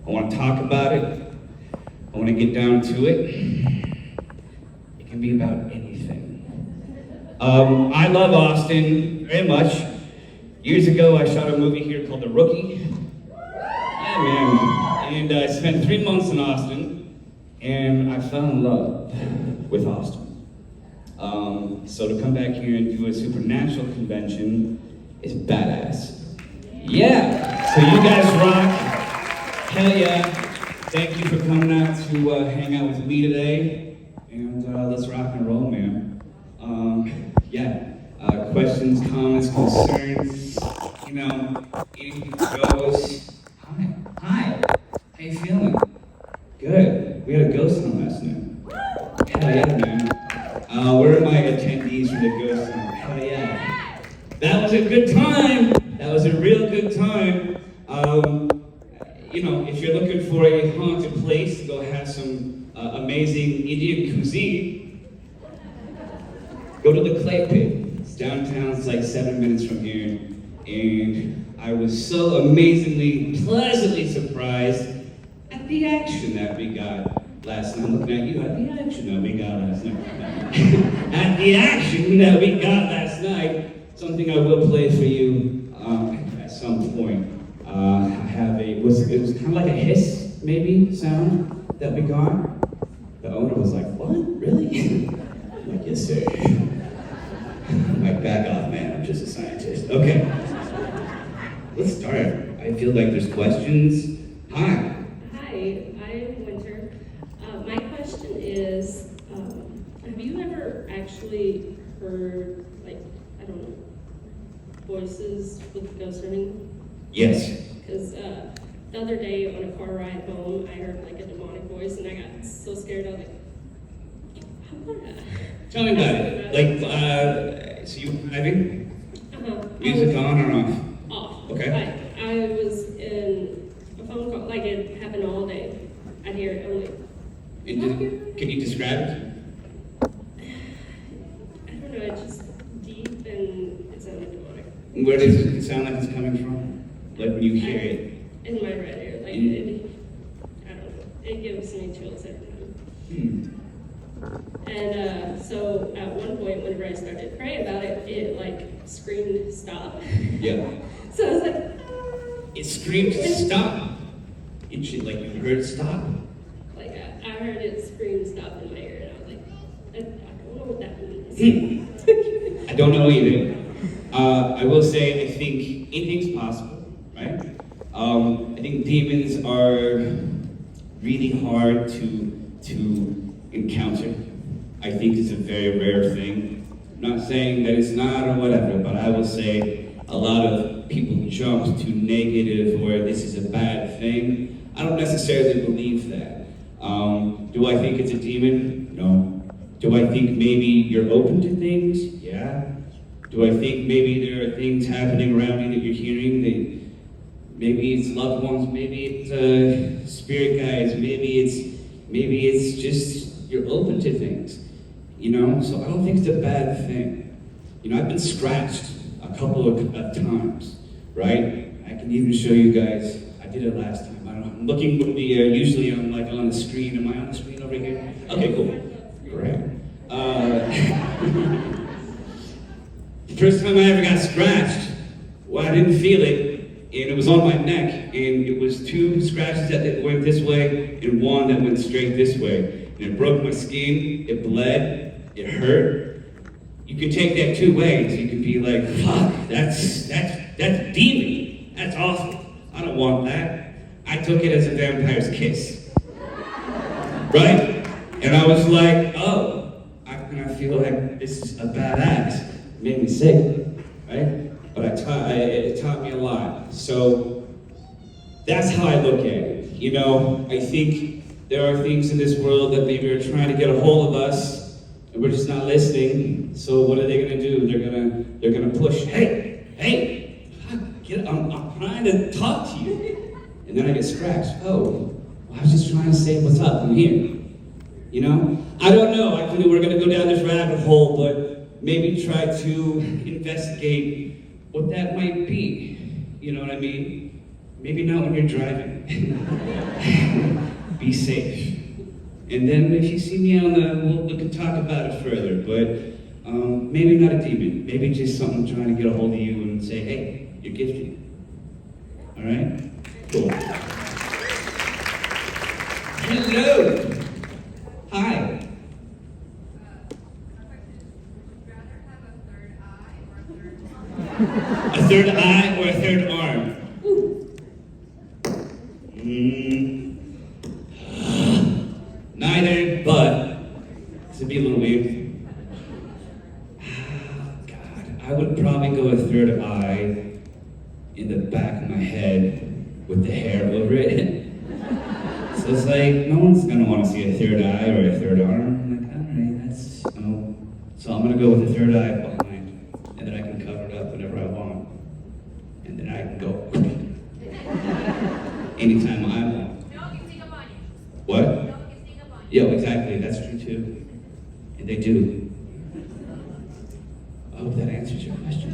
I want to talk about it. I want to get down to it. It can be about anything. I love Austin very much. Years ago, I shot a movie here called The Rookie. Yeah, man. And I spent 3 months in Austin, and I fell in love with Austin. So to come back here and do a supernatural convention is badass. Yeah, so you guys rock. Hell yeah. Thank you for coming out to hang out with me today. And let's rock and roll, man. Questions, comments, concerns, you know, anything goes. Hi, how you feeling? Good. We had a ghost hunt last night. Hell yeah, man. Where are my attendees for the ghost hunt? Hell yeah. That was a good time. That was a real good time. You know, if you're looking for a haunted place to go have some amazing Indian cuisine, go to the Clay Pit. It's downtown, it's like 7 minutes from here. And I was so amazingly, pleasantly surprised at the action that we got last night. I'm looking at you, at the action that we got last night. At the action that we got last night, something I will play for you at some point. I have it was kind of like a hiss, maybe, sound that we got. The owner was like, what, really? I'm like, yes, sir. I'm like, back off, man, I'm just a scientist. Okay, let's start. I feel like there's questions. Hi. Hi, I'm Winter. My question is, have you ever actually heard, like, I don't know, voices with ghost hunting? Yes. Because the other day on a car ride home, I heard like a demonic voice and I got so scared, I was like, how about that? Tell me about it. Like, so you were driving? Music on or off? Off. Okay. I was in a phone call, like it happened all day. I'd hear it, I'm like, Can you describe it? I don't know, it's just deep and it sounded demonic. Where does it sound like it's coming from? Like when you hear it? In my right ear, like, I don't know, it gives me chills every time. And so at one point, whenever I started praying about it, it like screamed stop. Yeah. So I was like, It screamed stop. It should, like, you heard it stop? Like I heard it scream stop in my ear, and I was like, I don't know what that means. I don't know either. I will say, I think anything's possible, right? I think demons are really hard to encounter. I think it's a very rare thing. I'm not saying that it's not or whatever, but I will say a lot of people jump to negative where this is a bad thing. I don't necessarily believe that. Do I think it's a demon? No. Do I think maybe you're open to things? Yeah. Do I think maybe there are things happening around you that you're hearing that maybe it's loved ones, maybe it's spirit guides, maybe it's just you're open to things, you know? So I don't think it's a bad thing. You know, I've been scratched a couple of times, right? I can even show you guys. I did it last time. I don't know. I'm looking with the usually I'm like on the screen. Am I on the screen over here? Okay, cool. Great. The first time I ever got scratched, well, I didn't feel it. And it was on my neck, and it was 2 scratches that went this way, and 1 that went straight this way. And it broke my skin, it bled, it hurt. You could take that 2 ways. You could be like, fuck, that's demon. That's awful. I don't want that. I took it as a vampire's kiss. Right? And I was like, oh, I feel like this is a badass. It made me sick, right? But it taught me a lot. So that's how I look at it. You know, I think there are things in this world that maybe are trying to get a hold of us, and we're just not listening. So what are they gonna do? They're gonna push. Hey, I'm trying to talk to you, and then I get scratched. Oh, I was just trying to say what's up. I'm here. You know, I don't know. We're gonna go down this rabbit hole, but maybe try to investigate what that might be. You know what I mean? Maybe not when you're driving. Be safe. And then if you see me we can talk about it further, but maybe not a demon. Maybe just something trying to get a hold of you and say, hey, you're gifted. All right? Cool. Hello. Hi. A third eye or a third arm? Neither, but this would be a little weird. God, I would probably go a third eye in the back of my head with the hair over it. So it's like, no one's gonna want to see a third eye or a third arm. I'm like, alright, that's, so I'm gonna go with the third eye behind, and then I can cover it up whenever I want. And then I can go anytime I want. No, you sneak up on you. What? No, you sneak up on you. Yeah, exactly, that's true too. And they do. I hope that answers your question.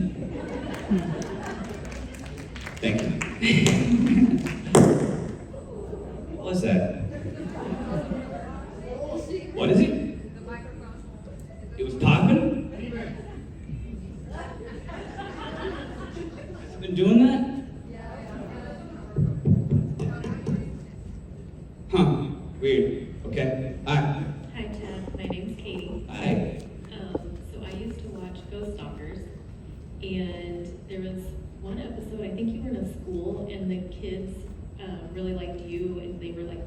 Thank you. What was that? What is it? The microphone. It was popping? Has it been doing that? Huh, weird. Okay. Hi. Hi, Ted. My name's Katie. Hi. So I used to watch Ghost Stalkers, and there was one episode, I think you were in a school, and the kids really liked you, and they were like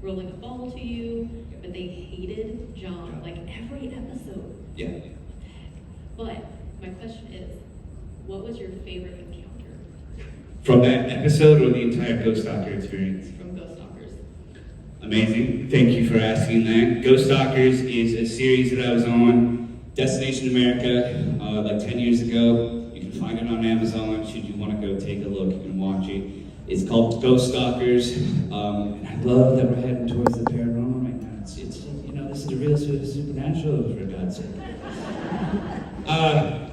rolling a ball to you, but they hated John, like every episode. Yeah. But my question is, what was your favorite encounter From that episode or the entire Ghost Stalker experience? from Ghost Stalkers? Amazing. Thank you for asking that. Ghost Stalkers is a series that I was on, Destination America, like 10 years ago. You can find it on Amazon should you want to go take a look and watch it. It's called Ghost Stalkers, and I love that we're heading towards the paranormal right now. It's this is the real supernatural, for God's sake.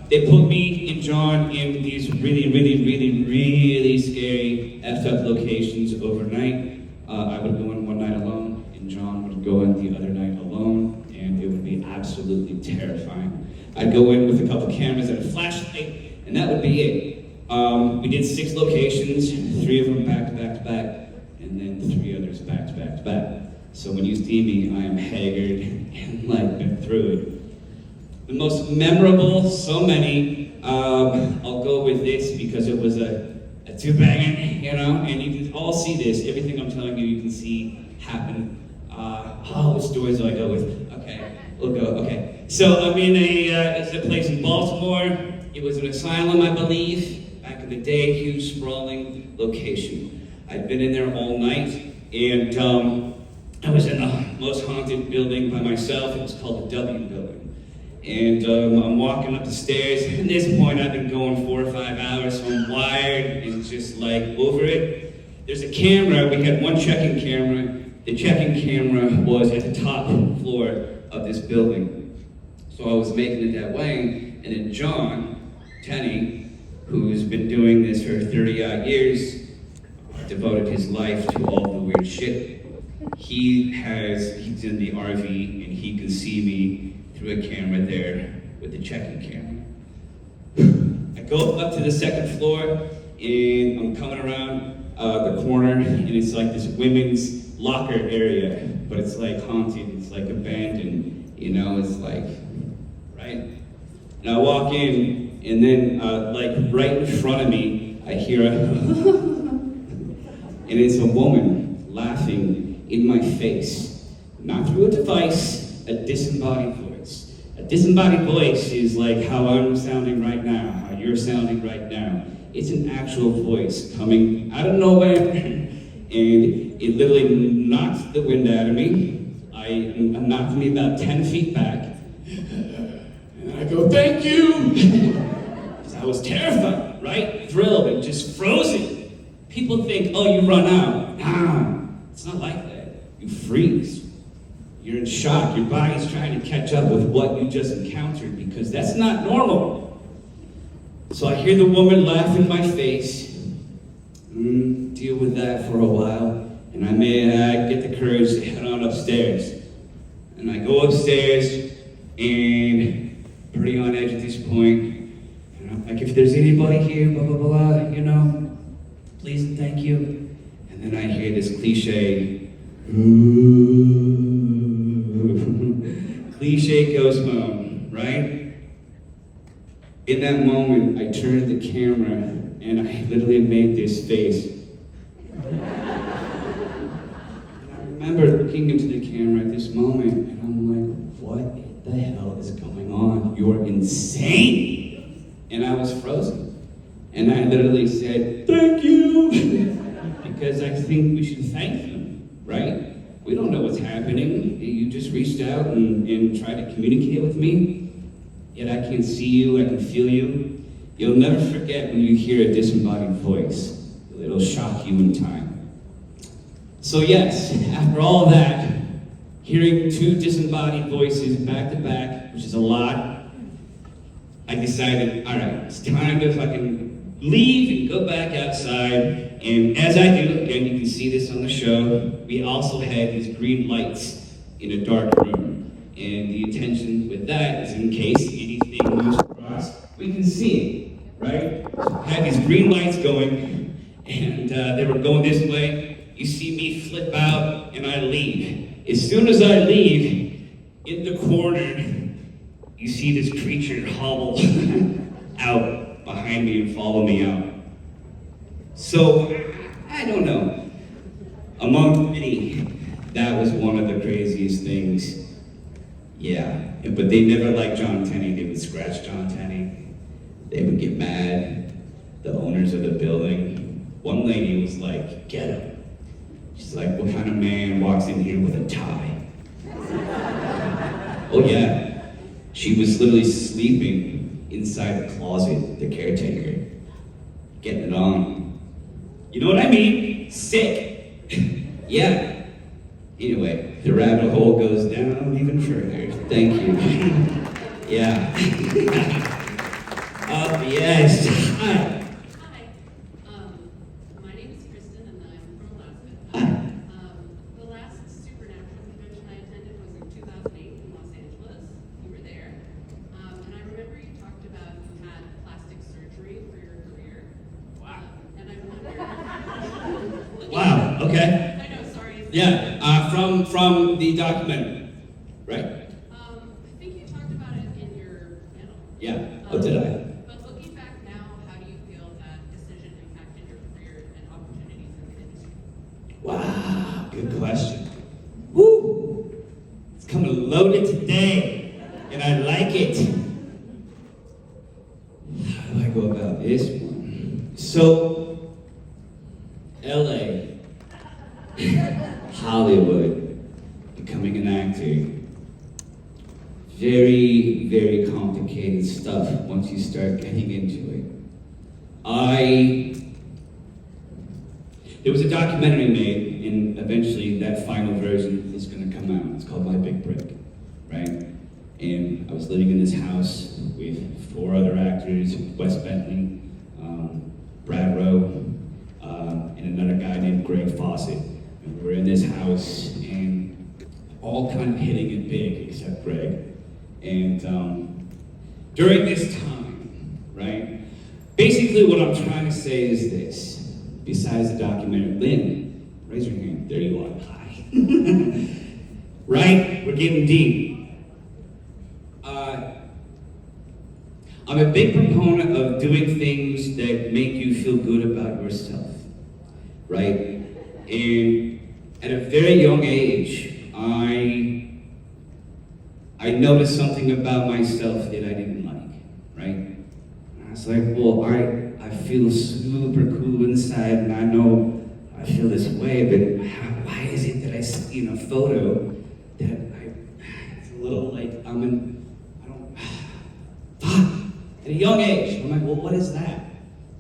They put me and John in these really scary, effed up locations overnight. I would go in one night alone, and John would go in the other night alone, and it would be absolutely terrifying. I'd go in with a couple cameras and a flashlight, and that would be it. We did 6 locations, 3 of them back to back to back, and then 3 others back to back to back. So when you see me, I am haggard and like been through it. The most memorable, so many, I'll go with this because it was a 2-banger, and you can all see this. Everything I'm telling you, you can see happen. What stories do I go with? Okay, we'll go, okay. So I'm in it's a place in Baltimore. It was an asylum, I believe. Back in the day, huge sprawling location. I'd been in there all night, and I was in the most haunted building by myself. It was called the W building. And I'm walking up the stairs. At this point, I've been going 4 or 5 hours, so I'm wired and just like over it. There's a camera. We had one checking camera. The checking camera was at the top floor of this building. So I was making it that way, and then John Tenney, who's been doing this for 30-odd years, devoted his life to all the weird shit. He's in the RV, and he can see me through a camera there with the checking camera. I go up to the 2nd floor, and I'm coming around the corner, and it's like this women's locker area, but it's like haunted, it's like abandoned, it's like, right? And I walk in, and then, like, right in front of me, I hear and it's a woman laughing in my face. Not through a device, a disembodied voice. A disembodied voice is like how I'm sounding right now, how you're sounding right now. It's an actual voice coming out of nowhere, and it literally knocked the wind out of me. It knocked me about 10 feet back. And I go, thank you! I was terrified, right? Thrilled and just frozen. People think, oh, you run out. Nah, it's not like that. You freeze. You're in shock. Your body's trying to catch up with what you just encountered because that's not normal. So I hear the woman laugh in my face, and deal with that for a while, and I may get the courage to head on upstairs. And I go upstairs, and pretty on edge at this point. And I'm like, if there's anybody here, blah, blah, blah, you know, please and thank you. And then I hear this cliche, cliche ghost moan, right? In that moment, I turned the camera and I literally made this face. And I remember looking into the camera at this moment and I'm like, what the hell is going on? You're insane! And I was frozen. And I literally said, thank you! Because I think we should thank them, right? We don't know what's happening. You just reached out and tried to communicate with me. Yet I can see you, I can feel you. You'll never forget when you hear a disembodied voice. It'll shock you in time. So yes, after all that, hearing two disembodied voices back to back, which is a lot, I decided, all right, it's time to fucking leave and go back outside. And as I do, again, you can see this on the show, we also had these green lights in a dark room. And the intention with that is in case anything moves across, we can see it, right? So I had these green lights going, and they were going this way. You see me flip out, and I leave. As soon as I leave, in the corner, you see this creature hobble out behind me and follow me out. So, I don't know. Among many, that was one of the craziest things. Yeah, but they never liked John Tenney. They would scratch John Tenney. They would get mad. The owners of the building. One lady was like, get him. She's like, what kind of man walks in here with a tie? Oh yeah, she was literally sleeping inside the closet, the caretaker. Getting it on. You know what I mean? Sick. Yeah. Anyway, the rabbit hole goes down even further. Thank you. Yeah. Yes. Hi. Hi. My name is Kristen and I'm from Alaska. Hi. The last supernatural convention I attended was in 2008 in Los Angeles. You were there. And I remember you talked about you had plastic surgery for your career. Wow. And I wondered. Wow, okay. I know, sorry. Yeah, from the documentary, right? I think you talked about it in your panel. Yeah. Oh, did I? But looking back now, how do you feel that decision impacted your career and opportunities in the industry? Wow, good question. Woo! It's coming loaded today, and I like it. How do I go about this one? So, LA. Hollywood, becoming an actor. Very, very complicated stuff once you start getting into it. There was a documentary made, and eventually that final version is going to come out. It's called My Big Break, right? And I was living in this house with 4 other actors, Wes Bentley, Brad Rowe, and another guy named Greg Fawcett. And we were in this house, and all kind of hitting it big, except Greg. And during this time, right, basically what I'm trying to say is this. Besides the documentary, Lynn, raise your hand. There you are. Hi. Right? We're getting deep. I'm a big proponent of doing things that make you feel good about yourself, right? And at a very young age, I noticed something about myself that I didn't like, right? And I was like, well, I feel super cool inside, and I know I feel this way, but why is it that I see in a photo that it's a little like at a young age, I'm like, well, what is that?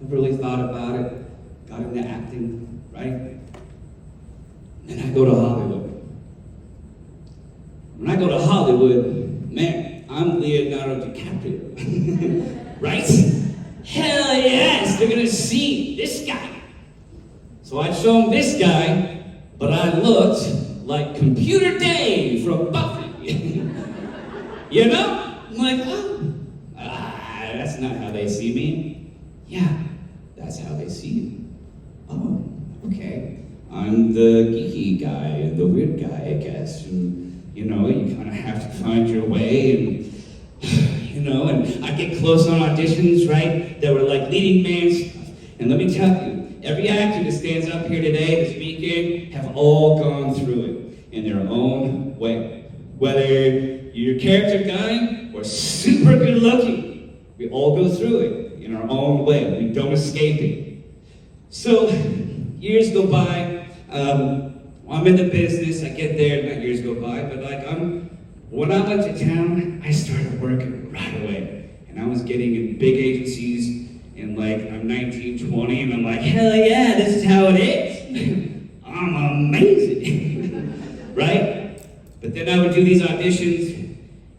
Never really thought about it, got into acting, right? And I go to Hollywood. When I go to Hollywood, man, I'm Leonardo DiCaprio, right? Hell yes, they're gonna see this guy. So I'd show him this guy, but I looked like Computer Dave from Buffy. You know? I'm like, oh, that's not how they see me. Yeah, that's how they see you. Oh, okay. I'm the geeky guy, the weird guy, I guess. And, you know, you kind of have to find your way, and, you know, and I get close on auditions, right? That were like leading man stuff. And let me tell you, every actor that stands up here today to speak in have all gone through it in their own way. Whether you're a character guy or super good looking, we all go through it in our own way. We don't escape it. So, years go by. I'm in the business. I get there, not years go by, but like when I went to town, I started working right away. And I was getting in big agencies, and like I'm 19, 20, and I'm like, hell yeah, this is how it is. I'm amazing, right? But then I would do these auditions,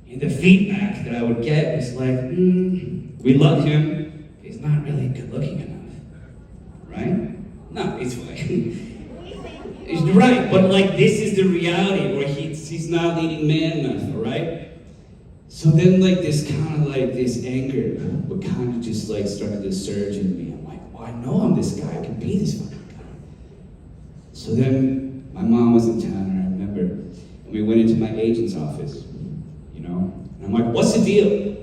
and the feedback that I would get was like, we love him, he's not really good looking enough, right? No, he's fine. He's right, but like this is the reality where he's not leading man enough, all right? So then like this kind of like this anger would kind of just like started to surge in me. I'm like, well, I know I'm this guy, I can be this fucking guy. So then my mom was in town, and I remember, and we went into my agent's office, you know? And I'm like, what's the deal?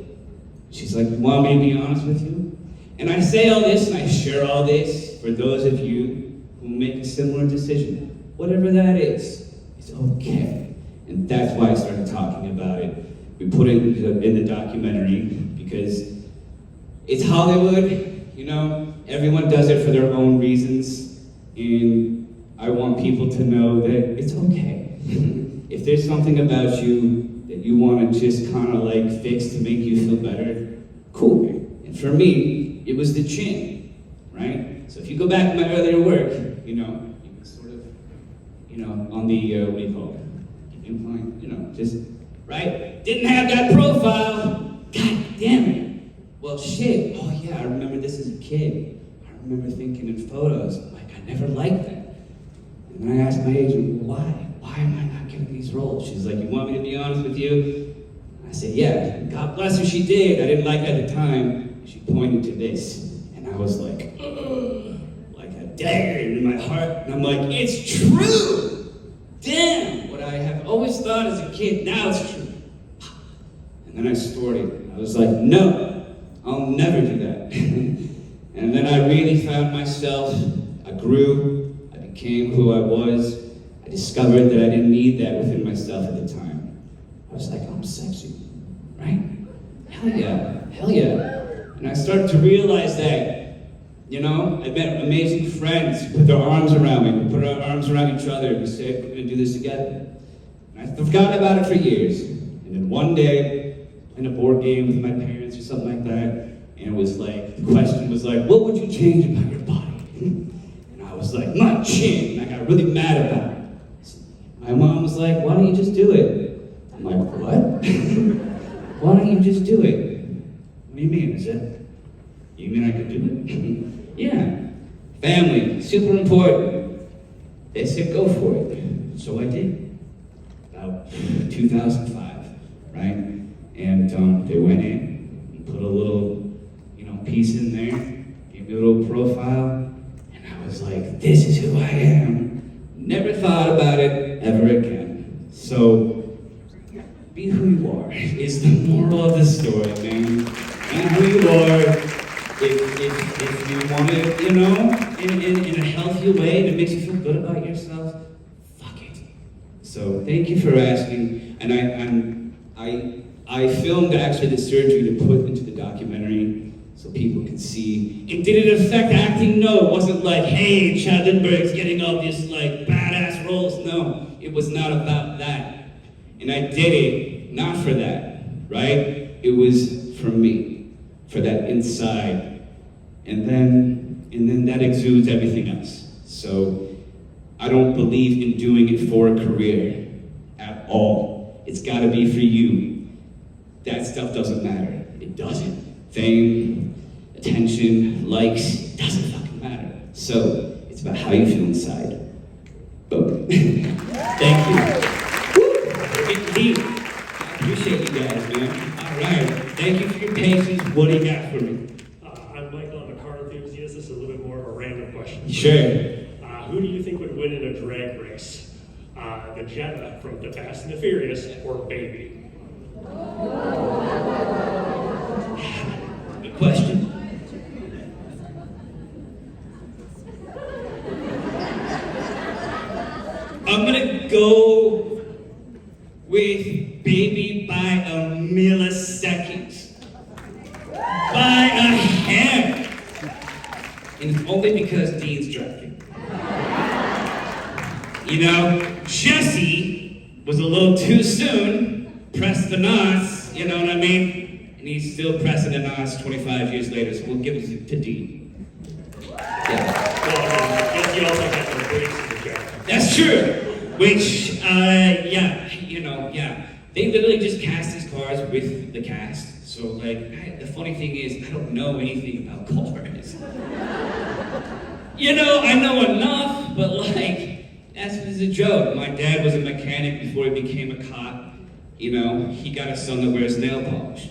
She's like, you want me to be honest with you? And I say all this and I share all this for those of you who make a similar decision. Whatever that is, it's okay. And that's why I started talking about it. We put it in the documentary because it's Hollywood, you know? Everyone does it for their own reasons. And I want people to know that it's okay. If there's something about you that you want to just kind of like fix to make you feel better, cool. And for me, it was the chin, right? So if you go back to my earlier work, you know, you can sort of, you know, on the, what do you call it? You know, just, right? Didn't have that profile. God damn it. Well, shit. Oh yeah, I remember this as a kid. I remember thinking in photos, like, I never liked that. And then I asked my agent, why? Why am I not getting these roles? She's like, you want me to be honest with you? I said, yeah. God bless her, she did. I didn't like it at the time. She pointed to this. And I was like, ugh, like a dagger in my heart. And I'm like, it's true. Damn. What I have always thought as a kid, now it's true. And then I stored it. I was like, no, I'll never do that. And then I really found myself. I grew. I became who I was. I discovered that I didn't need that within myself at the time. I was like, I'm sexy, right? Hell yeah, hell yeah. And I started to realize that, you know, I met amazing friends who put their arms around me. We put our arms around each other and we said, we're gonna do this together. And I forgot about it for years. And then one day, playing a board game with my parents or something like that, and it was like, the question was like, what would you change about your body? And I was like, my chin. And I got really mad about it. My mom was like, why don't you just do it? I'm like, what? Why don't you just do it? What do you mean? I said, you mean I could do it? Yeah. Family, super important. They said, go for it. So I did. About 2005, right? And they went in and put a little, you know, piece in there, gave me a little profile, and I was like, this is who I am. Never thought about it ever again. So, be who you are is the moral of the story, man. Be who you are. If you want to, you know, in a healthy way that makes you feel good about yourself, fuck it. So thank you for asking. And I filmed actually the surgery to put into the documentary so people can see. And did it affect acting? No, it wasn't like, hey, Chad Lindberg's getting all these like badass roles. No, it was not about that. And I did it not for that, right? It was for me, for that inside. And then that exudes everything else. So I don't believe in doing it for a career at all. It's gotta be for you. That stuff doesn't matter. It doesn't. Fame, attention, likes, it doesn't fucking matter. So It's about how you feel inside. Boom. Thank you. Woo! Getting deep. I appreciate you guys, man. All right. Thank you for your patience. What do you got for me? I'm Michael, I'm a car enthusiast. This is a little bit more of a random question. Sure. Who do you think would win in a drag race? The Jetta from The Fast and the Furious or Baby? Good question. I'm gonna go with Baby by a millisecond. By a hair. And it's only because Dean's driving. You know, Jesse was a little too soon, pressed the NOS, you know what I mean? And he's still pressing the NOS 25 years later, so we'll give it to Dean. Yeah. Well, I guess you also have the brakes in the car. That's true. Which, they literally just cast his cars with the cast. So, like, the funny thing is, I don't know anything about cars. You know, I know enough, but like, that's just a joke. My dad was a mechanic before he became a cop. You know, he got a son that wears nail polish.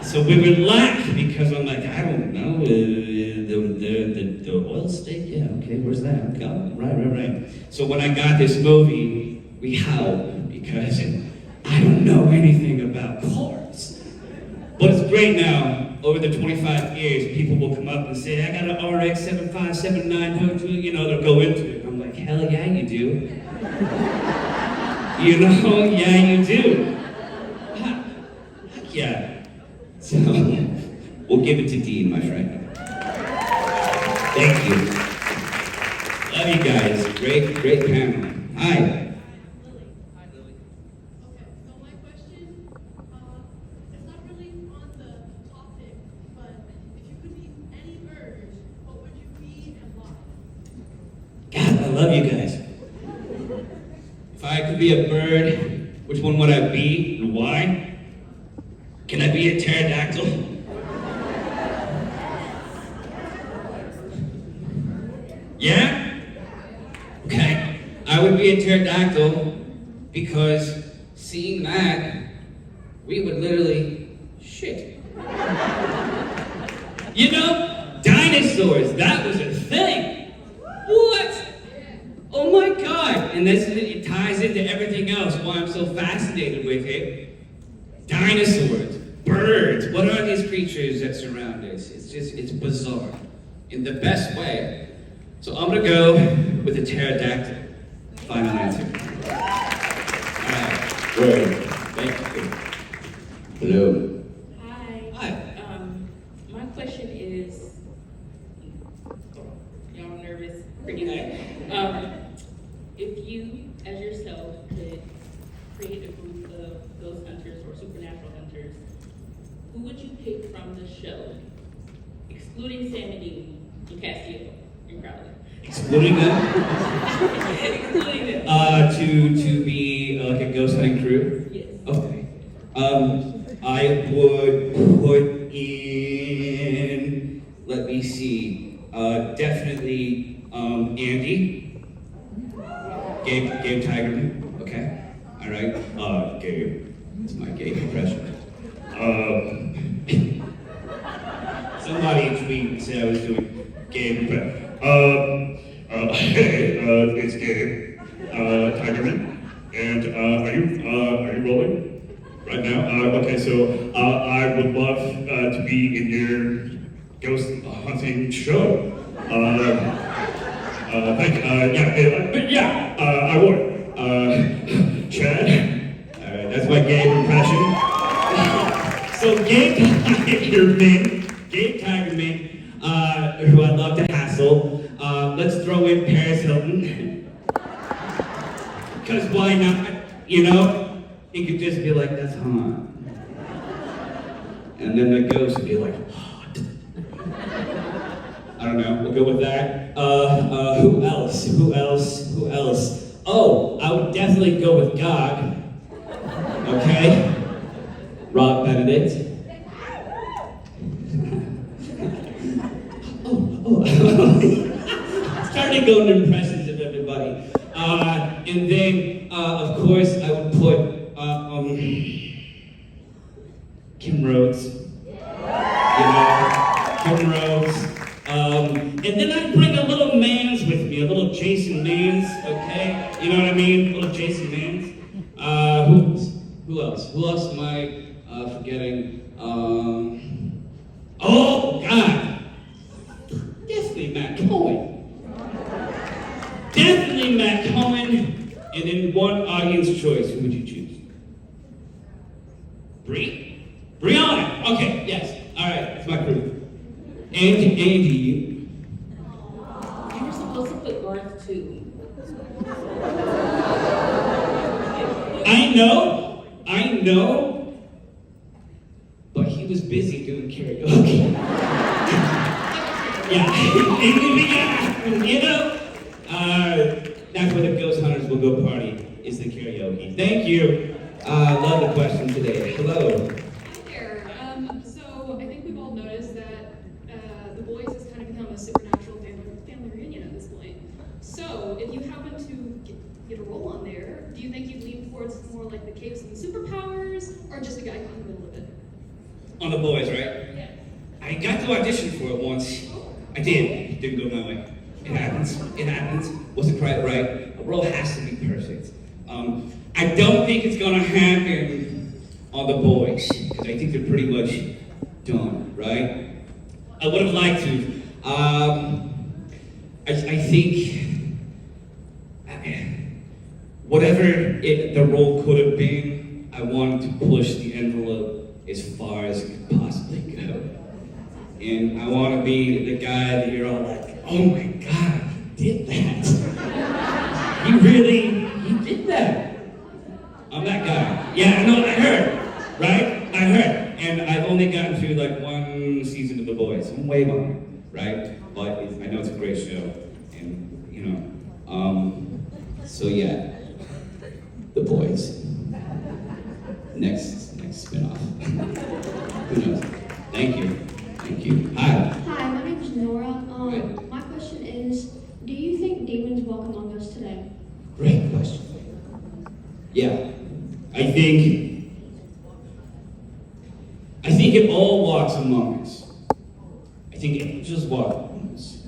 So we would laugh because I'm like, I don't know, the oil stake? Yeah, okay, where's that? Okay, oh, right. So when I got this movie, we howled because I don't know anything about cars. But it's great now. Over the 25 years, people will come up and say, I got an RX 7579, you know, they'll go into it. I'm like, hell yeah, you do. You know, yeah, you do. Heck yeah. So, we'll give it to Dean, my friend. Thank you. Love you guys. Great panel. Hi. Okay, so my question, it's not really on the topic, but if you could be any bird, what would you be and why? God, I love you guys. If I could be a bird, which one would I be and why? Can I be a pterodactyl? Yeah? Okay. I would be a pterodactyl because seeing that, we would literally shit. You know, dinosaurs, that was a thing. What? Oh my God. And it ties into everything else, why I'm so fascinated with it. Dinosaurs, birds, what are these creatures that surround us? It's bizarre in the best way. So I'm gonna go with a pterodactyl. Final answer. All right, word. Thank you. Hello. Hi. Hi. My question is, y'all nervous? Pretty good. If you, as yourself, could create a group of ghost hunters or supernatural hunters, who would you pick from the show, excluding Sam and Dean and Castiel and Crowley? Excluding them? Excluding them. To be like a ghost hunting crew? Yes. Okay. I would put in, let me see, definitely Andy. Gabe Tigerman, okay? All right, Gabe, it's my Gabe impression. Somebody tweeted and said I was doing Gabe impression. Hey, it's Gabe, Tigerman, and are you rolling right now? Okay, so I would love to be in your ghost hunting show. Thank you. I would. Chad, That's my Gabe impression. So Gabe Tigerman, who I'd love to hassle. Let's throw in Paris Hilton. Because why not? You know? He could just be like, that's hot. And then the ghost would be like, hot. I don't know, we'll go with that. Who else? Oh, I would definitely go with God. Okay? Rob Benedict. try to go into impressions of everybody. And then, of course, I would put Kim Rhodes. Kim Rhodes. And then I'd bring a little Mans with me, a little Jason Mans, okay? You know what I mean? A little Jason Mans. Who else? Who else am I forgetting? Oh, God. Definitely Matt Cohen. Definitely Matt Cohen. And then one audience choice. Who would you choose? Brianna. Okay, yes. All right, that's my crew. Andy, you. You were supposed to put Garth too. I know, but he was busy doing karaoke. Yeah, you know, that's where the ghost hunters will go party, is the karaoke. Thank you. Love the question today. Hello. Hi there. So I think we've all noticed that The Boys has kind of become a supernatural family reunion at this point. So if you happen to get a role on there, do you think you'd lean towards more like the caves and the superpowers, or just a guy in the middle of it? On The Boys, right? Yeah. I got to audition for it once. I did. It didn't go my way. It happens. Wasn't quite right. A role has to be perfect. I don't think it's gonna happen on The Boys, because I think they're pretty much done, right? I would have liked to. I think whatever the role could have been, I wanted to push the envelope as far as it could possibly go. And I want to be the guy that you're all like, oh my God, he did that. He did that. I'm that guy. Yeah, no, I heard, right? I heard. And I've only gotten through like one season of The Boys. I'm way behind, right? But I know it's a great show. And, you know, so yeah, The Boys. Next spin-off. Who knows? Thank you. Hi. Hi, my name is Nora. Hi. My question is, do you think demons walk among us today? Great question. Yeah. I think it all walks among us. I think angels walk among us.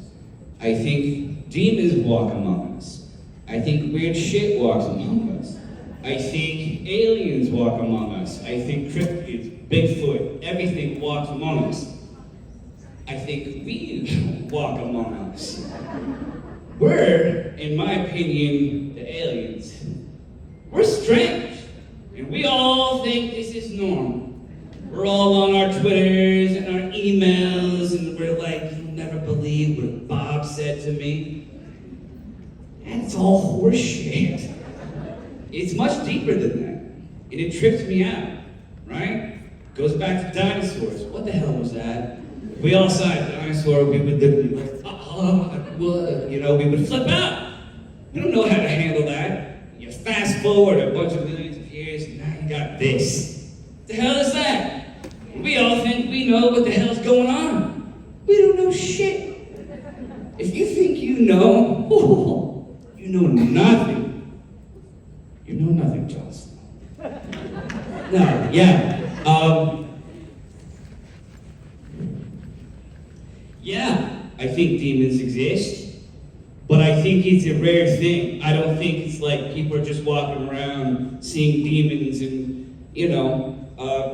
I think demons walk among us. I think weird shit walks among us. I think aliens walk among us. I think cryptids, Bigfoot, everything walks among us. I think we walk among us. We're, in my opinion, the aliens. We're strange, and we all think this is normal. We're all on our Twitters and our emails, and we're like, you'll never believe what Bob said to me. And it's all horseshit. It's much deeper than that, and it trips me out, right? Goes back to dinosaurs. What the hell was that? If we all saw a dinosaur, we would be like, what? You know, we would flip out. We don't know how to handle that. You fast forward a bunch of millions of years, and now you got this. What the hell is that? We all think we know what the hell's going on. We don't know shit. If you think you know, you know nothing. You know nothing, Johnson. No, yeah. Yeah, I think demons exist, but I think it's a rare thing. I don't think it's like people are just walking around seeing demons and, you know,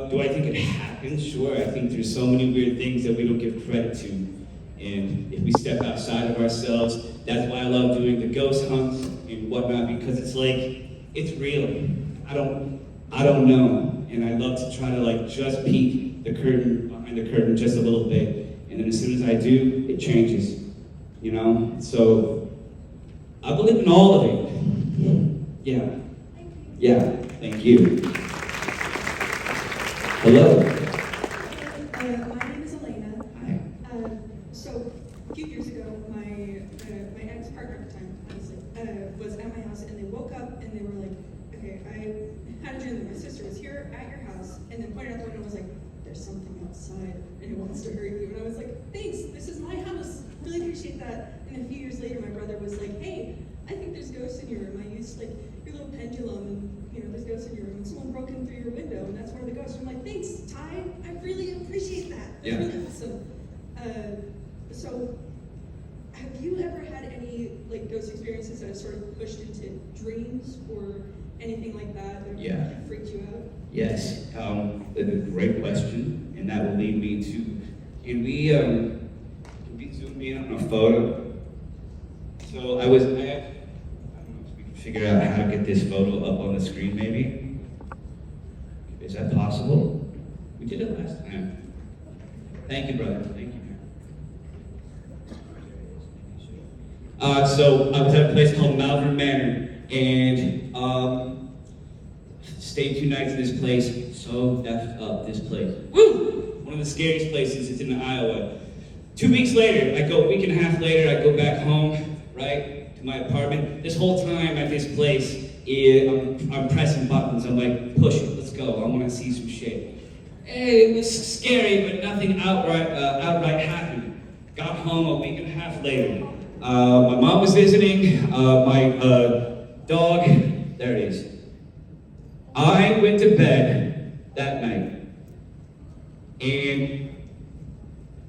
do I think it happens? Sure, I think there's so many weird things that we don't give credit to. And if we step outside of ourselves, that's why I love doing the ghost hunts and whatnot, because it's like, it's real. I don't know. And I love to try to like just peek the curtain, behind the curtain just a little bit. And then as soon as I do, it changes, you know? So, I believe in all of it. Yeah. Yeah, thank you. Hello. My name is Elena. Hi. So, a few years ago, my ex-partner at the time, honestly, was at my house, and they woke up and they were like, okay, I had a dream that my sister was here at your house, and then pointed out the window and was like, there's something outside, and it wants to hurt you. And I was like, thanks, this is my house. Really appreciate that. And a few years later, my brother was like, hey, I think there's ghosts in your room. I used like your little pendulum, and there's ghosts in your room. And someone broke in through your window, and that's one of the ghosts. I'm like, thanks, Ty. I really appreciate that. That's really awesome. So, have you ever had any like ghost experiences that have sort of pushed into dreams or anything like that that freaked you out? Yes, a great question, and that will lead me to, can we zoom in on a photo? So I don't know if we can figure out how to get this photo up on the screen maybe. Is that possible? We did it last time. Thank you, brother, thank you. So I was at a place called Malvern Manor, and stayed 2 nights in this place. So effed up, this place. Woo! One of the scariest places. It's in Iowa. 2 weeks later, a week and a half later, I go back home, right, to my apartment. This whole time at this place, I'm pressing buttons. I'm like, push it, let's go. I want to see some shit. It was scary, but nothing outright happened. Got home a week and a half later. My mom was visiting, my dog, there it is. I went to bed that night and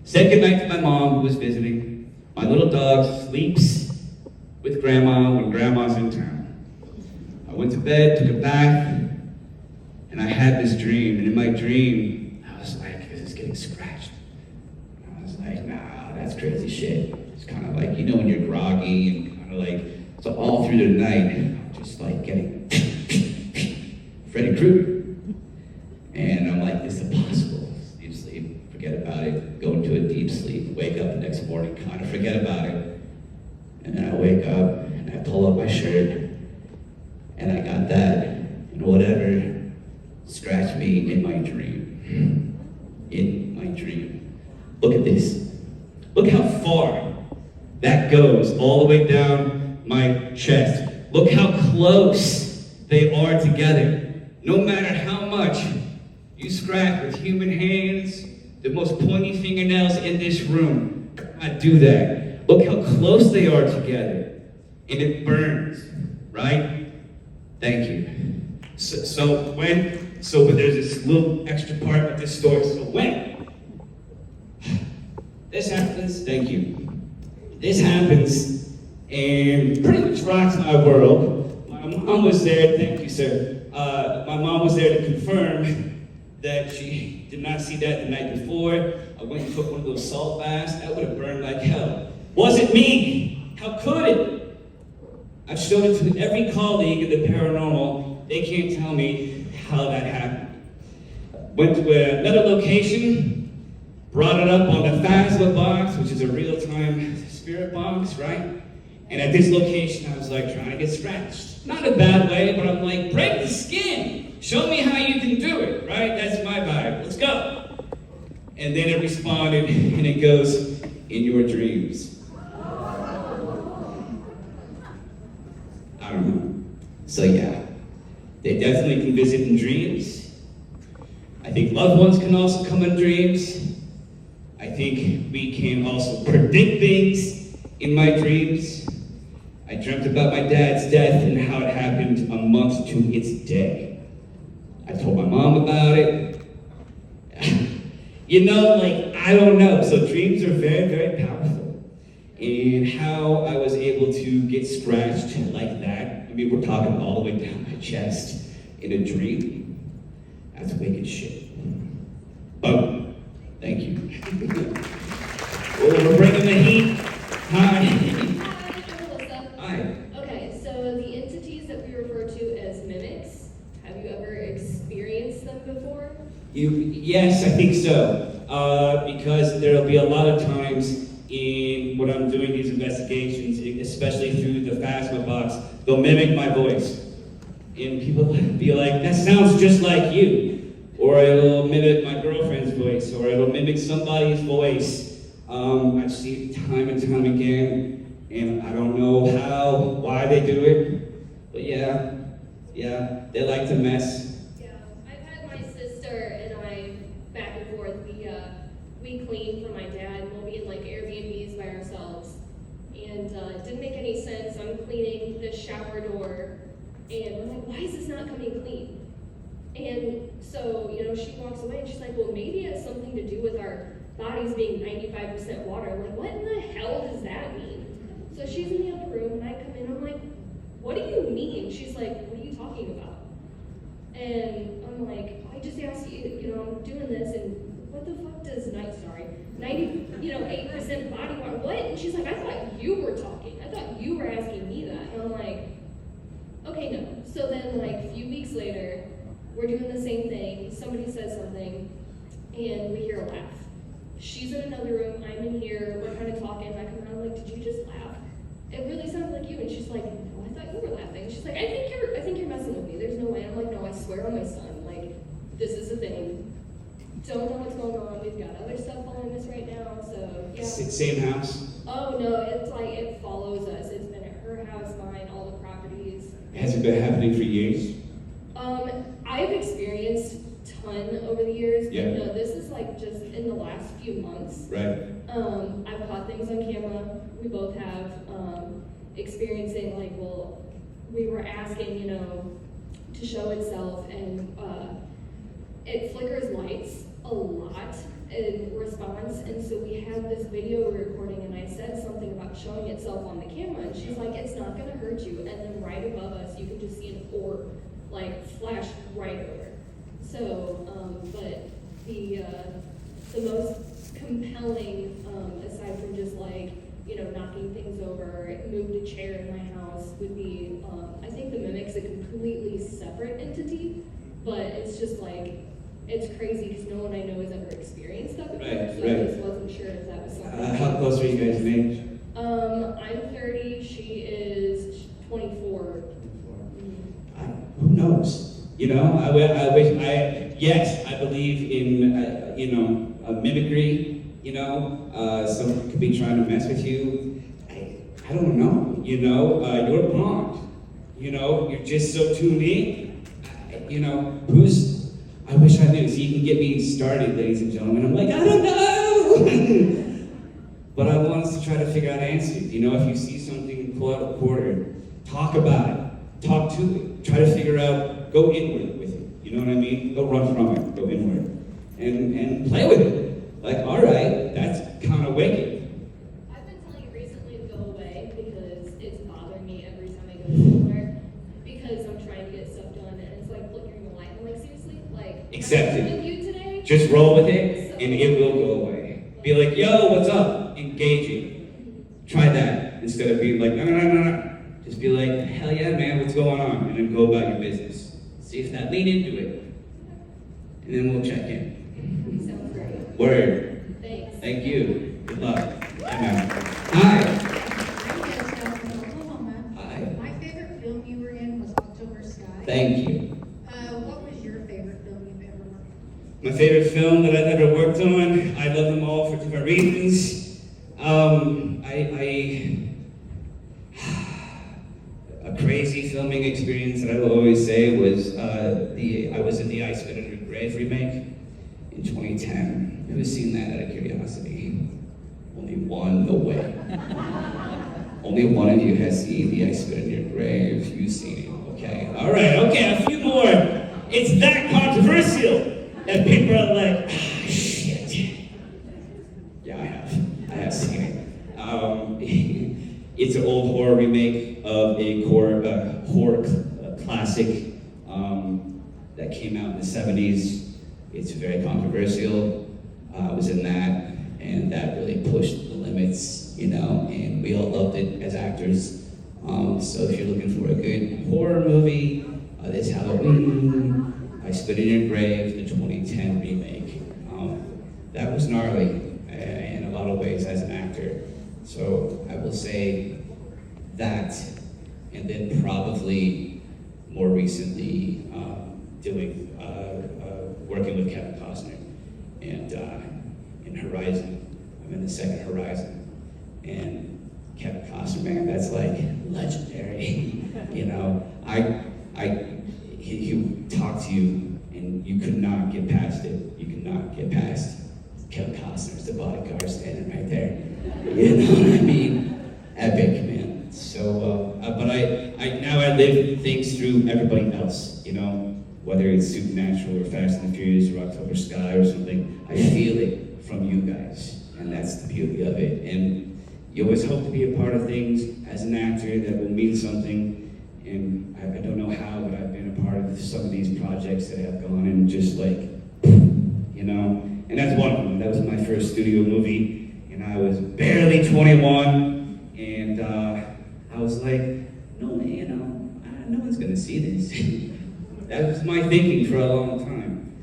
said goodnight to my mom who was visiting. My little dog sleeps with grandma when grandma's in town. I went to bed, took a bath, and I had this dream. And in my dream, I was like, this is getting scratched. And I was like, nah, that's crazy shit. It's kind of like, when you're groggy and kind of like, so all through the night, I'm just like getting Freddy Krueger. And I'm like, this is impossible. Deep sleep, forget about it. Go into a deep sleep, wake up the next morning, kind of forget about it. And then I wake up and I pull up my shirt and I got that and whatever scratched me in my dream. In my dream. Look at this. Look how far that goes all the way down my chest. Look how close they are together. No matter how much you scratch with human hands, the most pointy fingernails in this room, I do that. Look how close they are together. And it burns, right? Thank you. So but there's this little extra part of this story. So when this happens, thank you. This happens and pretty much rocks my world. My mom was there, thank you, sir. My mom was there to confirm that she did not see that the night before. I went and took one of those salt baths. That would have burned like hell. Wasn't me. How could it? I've shown it to every colleague in the paranormal. They can't tell me how that happened. Went to another location, brought it up on the Phasma box, which is a real-time spirit box, right? And at this location, I was like trying to get scratched. Not in a bad way, but I'm like, break the skin. Show me how you can do it, right? That's my vibe. Let's go. And then it responded, and it goes, in your dreams. I don't know. So yeah, they definitely can visit in dreams. I think loved ones can also come in dreams. I think we can also predict things in my dreams. I dreamt about my dad's death and how it happened a month to its day. I told my mom about it. I don't know. So dreams are very, very powerful. And how I was able to get scratched like that, I mean, we're talking all the way down my chest in a dream. That's wicked shit. Boom. Thank you. Oh, we're bringing the heat. Hi. Hi. Okay, so the entities that we refer to as mimics, have you ever experienced them before? Yes, I think so. Because there'll be a lot of times in when I'm doing these investigations, especially through the Phasma box, they'll mimic my voice. And people will be like, that sounds just like you. Or it'll mimic my girlfriend's voice, or it'll mimic somebody's voice. I've seen it time and time again, and I don't know why they do it, but yeah, they like to mess. Yeah, I've had my sister and I back and forth. We clean for my dad, and we'll be in like Airbnbs by ourselves, and And I'm like, why is this not coming clean? And so, she walks away and she's like, well, maybe it has something to do with our bodies being 95% water. I'm like, what in the hell does that mean? So she's in the other room and I come in, I'm like, what do you mean? She's like, what are you talking about? And I'm like, I just asked you, I'm doing this, and what the fuck does 8% body water, what? And she's like, I thought you were talking. I thought you were asking me that. And I'm like, okay, no. So then, a few weeks later, we're doing the same thing. Somebody says something, and we hear a laugh. She's in another room, I'm in here, we're kind of talking, I come around, I'm like, did you just laugh? It really sounded like you. And she's like, no, I thought you were laughing. She's like, I think you're messing with me. There's no way. I'm like, no, I swear on my son. Like, this is a thing. Don't know what's going on. We've got other stuff following us right now. So yeah. Same house? Oh no, it's like it follows us. It's been at her house, mine, all the properties. Has it been happening for years? I've experienced ton over the years, but Yeah. no, this is like just in the last few months. Right. I've caught things on camera. We both have experiencing we were asking, to show itself, and it flickers lights a lot in response, and so we had this video we were recording, and I said something about showing itself on the camera, and she's like, it's not gonna hurt you, and then right above us, you can just see an orb, flash right over. So, but the most compelling, aside from just knocking things over, moved a chair in my house, would be, I think the mimic's a completely separate entity, but it's just it's crazy because no one I know has ever experienced that before, Right, so right. I just wasn't sure if that was something. How close are you guys in age? I'm 30, she is 24. Who knows? I wish, I believe in, mimicry, someone could be trying to mess with you. I don't know, you're blonde, you're just so tuned in. I wish I knew, so you can get me started, ladies and gentlemen. I'm like, I don't know! But I want us to try to figure out answers. If you see something, pull out a quarter, talk about it, talk to it, try to figure out, go inward with it. You know what I mean? Don't run from it, go inward. And play with it. All right, that's kind of wicked. I've been telling you recently to go away because it's bothering me every time I go somewhere because I'm trying to get stuff done and it's flickering the light. I'm like, seriously? Accept I'm it. with you today? Just roll with it, and it will go away. Be like, yo, what's up? Engaging. Try that. Instead of being like, no. Just be like, hell yeah, man, what's going on? And then go about your business. See if that lean into it. And then we'll check in. Sounds great. Word. Thanks. Thank you. Good luck. Yeah, man. Hi. I'm Jessica from Oklahoma. Hi. My favorite film you were in was October Sky. Thank you. What was your favorite film you've ever worked on? My favorite film that I've ever worked on, I love them all for different reasons. A crazy filming experience that I will always say was I was in the I Spit on Your Grave remake in 2010. Who's seen that out of curiosity? Only one, no way. Only one of you has seen the I Spit on Your Grave. You've seen it, okay? All right, okay, a few more. It's that controversial that people are like, shit. Yeah, I have seen it. It's an old horror remake of a horror classic that came out in the 70s. It's very controversial. I was in that, and that really pushed the limits, and we all loved it as actors. So if you're looking for a good horror movie this Halloween, I Spit in Your Grave, the 2010 remake. That was gnarly in a lot of ways as an actor. So I will say that, and then probably more recently working with Kevin Costner and in Horizon. I'm in the second Horizon, and Kevin Costner, man, that's legendary. He would talk to you, and you could not get past it. You could not get past Kevin Costner's the bodyguard standing right there. You know what I mean? Epic, man. So, but I live things it's through everybody else, you know, whether it's Supernatural or Fast and the Furious or October Sky or something. I feel it from you guys, and that's the beauty of it. And you always hope to be a part of things as an actor that will mean something. And I don't know how, but I've been a part of some of these projects that have gone and just like, you know, and that's one of them. That was my first studio movie, and I was barely 21, and I was like, no, you know, no one's gonna see this. That was my thinking for a long time,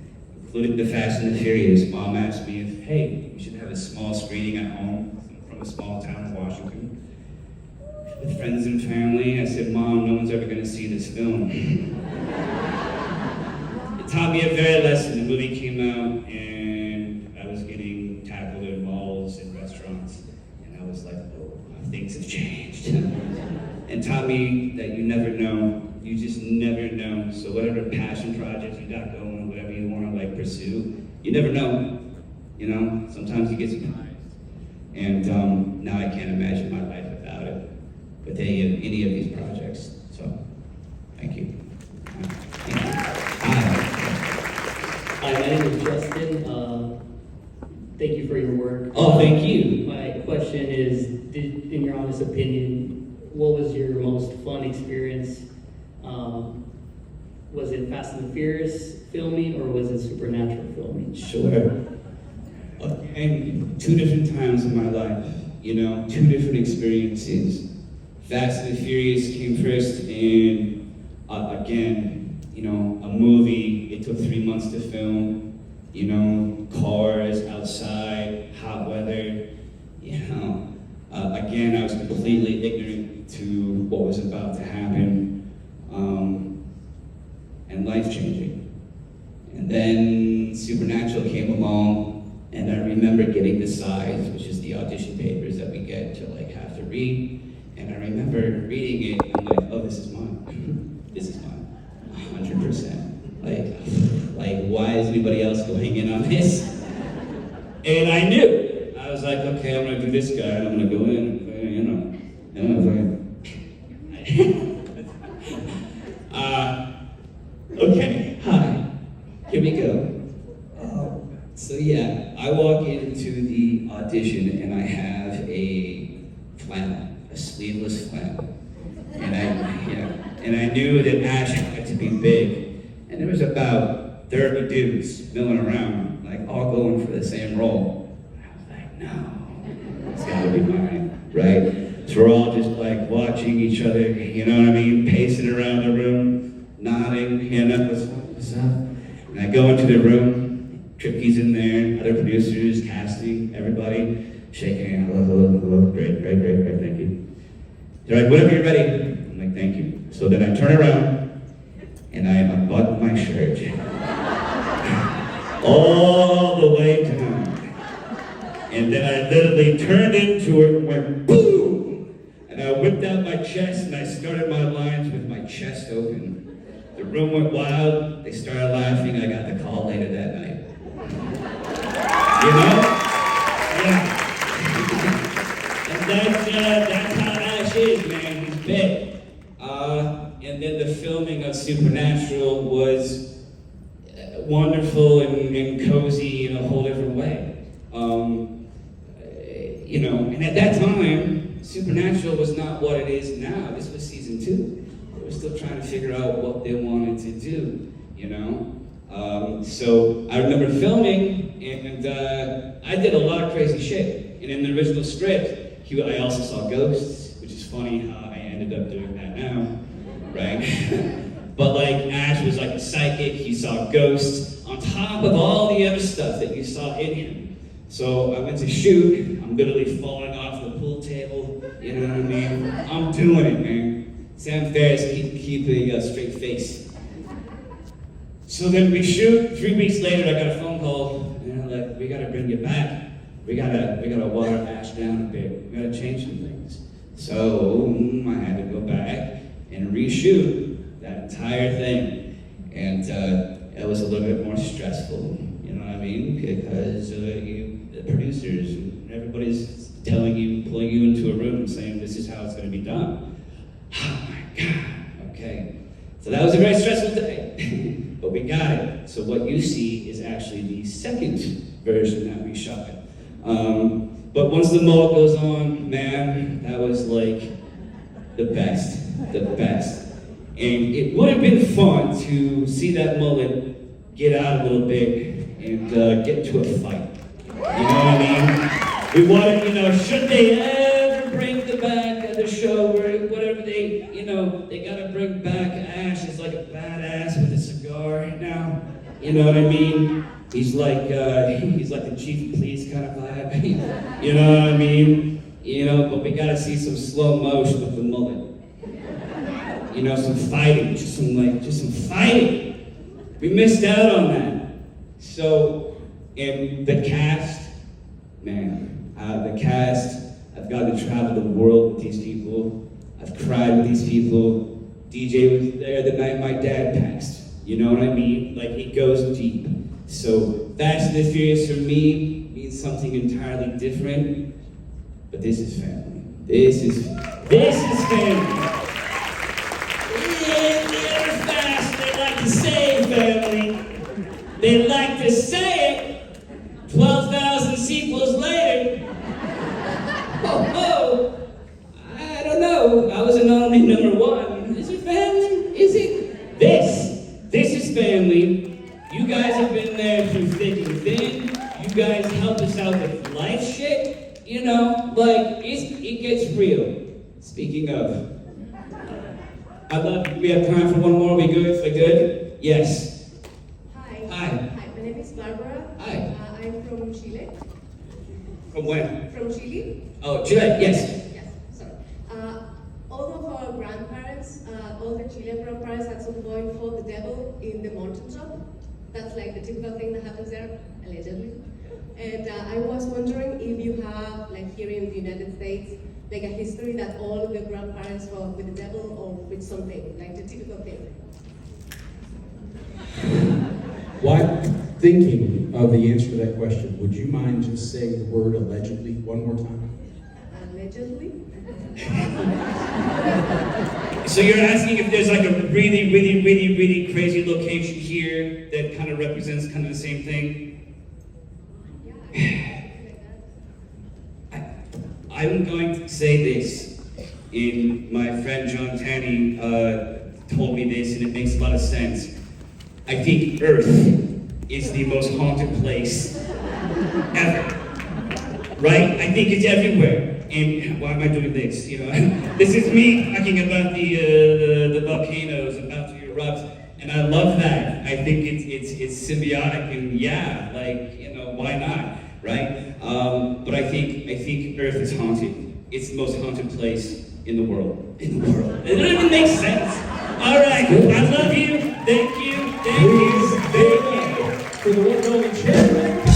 including the Fast and the Furious. Mom asked me if, hey, we should have a small screening at home from a small town in Washington with friends and family. I said, Mom, no one's ever gonna see this film. It taught me a very lesson. The movie came out and I was getting tackled in malls and restaurants, and I was like, oh, things have changed. And taught me that you never know. You just never know. So whatever passion projects you got going, whatever you want to like pursue, you never know. You know, sometimes you get surprised. And now I can't imagine my life without it, with any of these projects. So, thank you. Hi, my name is Justin. Thank you for your work. Oh, thank you. My question is, in your honest opinion, what was your most fun experience? Was it Fast and the Furious filming, or was it Supernatural filming? Sure. And two different times in my life, you know, two different experiences. Fast and the Furious came first, and again, you know, a movie, it took 3 months to film, you know, cars outside, hot weather, you know. Again, I was completely ignorant to what was about to happen, and life-changing. And then Supernatural came along, and I remember getting the sides, which is the audition papers that we get to like have to read. And I remember reading it, and I'm like, oh, this is mine. This is mine, 100%. Like, why is anybody else going in on this? And I knew. I was like, okay, I'm gonna do this guy, and I'm gonna go in, you know. And I was like, okay, hi, here we go. So yeah, I walk into the audition and I have a flannel, a sleeveless flannel. And I knew that Ash had to be big. And there was about 30 dudes milling around, like all going for the same role. And I was like, no, it's gotta be mine, right? So we're all just like watching each other, you know what I mean? Pacing around the room, nodding, hand up, what's up? And I go into the room, Tripke's in there, other producers, casting, everybody, shake hands, hello, great, thank you. They're like, whenever you're ready. I'm like, thank you. So then I turn around, and I unbutton my shirt. All the way down. And then I literally turned into it and went, boom! And I whipped out my chest, and I started my lines with my chest open. The room went wild, they started laughing, I got the call later that night. You know? Yeah. And that's how Ash is, man. He's big. And then the filming of Supernatural was wonderful and cozy in a whole different way. You know, and at that time, Supernatural was not what it is now. This was season 2. They were still trying to figure out what they wanted to do, you know? So I remember filming, and I did a lot of crazy shit. And in the original script, I also saw ghosts, which is funny how I ended up doing that now, right? But like Ash was like a psychic, he saw ghosts on top of all the other stuff that you saw in him. So I went to shoot, I'm literally falling off the pool table, you know what I mean? I'm doing it, man. Sam Ferris, keep a straight face. So then we shoot. 3 weeks later, I got a phone call, you know, like, we gotta bring you back. We gotta water Ash down a bit. We gotta change some things. So I had to go back and reshoot that entire thing. And it was a little bit more stressful, you know what I mean? Because the producers, everybody's telling you, pulling you into a room and saying, this is how it's gonna be done. Oh my God, okay. So that was a very stressful day, but we got it. So what you see is actually the second version that we shot. But once the mullet goes on, man, that was like the best. And it would have been fun to see that mullet get out a little bit and get into a fight. You know what I mean? We wanted, should they ever bring the back of the show where whatever they gotta bring back Ash is like a badass with a cigar now. You know what I mean? He's like the chief of police kind of vibe. You know what I mean? But we gotta see some slow motion with the mullet. Some fighting, just some fighting. We missed out on that. So, and the cast, man, I've gotten to travel the world with these people. I've cried with these people. DJ was there the night my dad passed. You know what I mean? Like, it goes deep. So, Fast and the Furious for me means something entirely different. But this is family. This is family. They're fast. They like to say family. They like to say it. 12,000 sequels later. Oh, I don't know. I wasn't only number one. Is it family? Is it? This is family. You guys have been there through thick and thin. You guys help us out with life shit. It gets real. Speaking of, I love you. We have time for one more. We good? We good? Yes. Hi. Hi. My name is Barbara. Hi. I'm from Chile. From where? From Chile? Oh, Chile. Yes. Yes, sorry. All of our grandparents, all the Chilean grandparents at some point fought the devil in the mountaintop. That's like the typical thing that happens there, allegedly. And I was wondering if you have, like here in the United States, like a history that all of the grandparents fought with the devil or with something, like the typical thing. While thinking of the answer to that question, would you mind just saying the word allegedly one more time? Allegedly? So you're asking if there's like a really, really, really, really crazy location here that kind of represents kind of the same thing? I'm going to say this, and my friend John Tanny told me this, and it makes a lot of sense. I think Earth is the most haunted place ever, right? I think it's everywhere. And why am I doing this? This is me talking about the volcanoes about to erupt, and I love that. I think it's symbiotic, and yeah, why not, right? But I think Earth is haunted. It's the most haunted place in the world. It doesn't even make sense. All right, I love you. Thank you. For the one and only Chairman